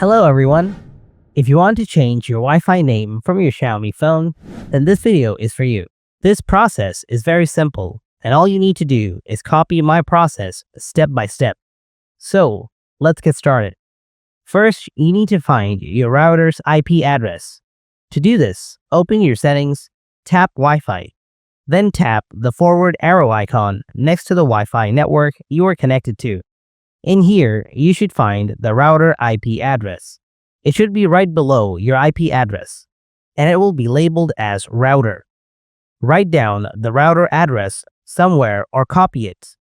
Hello everyone! If you want to change your Wi-Fi name from your Xiaomi phone, then this video is for you. This process is very simple, and all you need to do is copy my process step by step. So, let's get started. First, you need to find your router's IP address. To do this, open your settings, tap Wi-Fi, then tap the forward arrow icon next to the Wi-Fi network you are connected to. In here, you should find the router IP address. It should be right below your IP address, and it will be labeled as router. Write down the router address somewhere or copy it.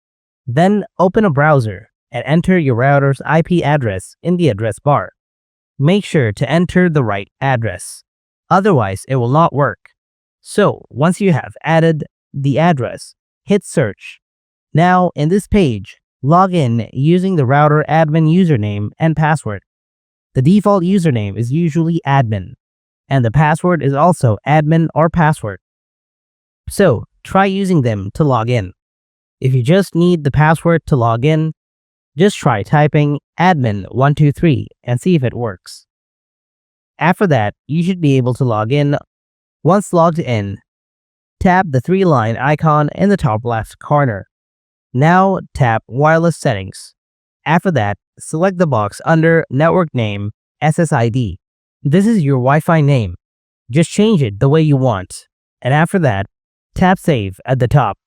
Then open a browser and enter your router's IP address in the address bar. Make sure to enter the right address. Otherwise, it will not work. So, once you have added the address, hit search. Now, in this page, log in using the router admin username and password. The default username is usually admin, and the password is also admin or password. So, try using them to log in. If you just need the password to log in, just try typing admin123 and see if it works. After that, you should be able to log in. Once logged in, tap the 3-line icon in the top left corner. Now tap Wireless Settings. After that, select the box under Network Name SSID. This is your Wi-Fi name. Just change it the way you want. And after that, tap Save at the top.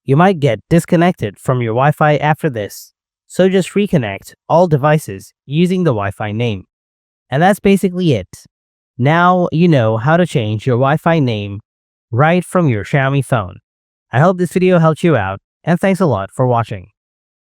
You might get disconnected from your Wi-Fi after this, so just reconnect all devices using the Wi-Fi name. And that's basically it. Now you know how to change your Wi-Fi name right from your Xiaomi phone. I hope this video helped you out, and thanks a lot for watching.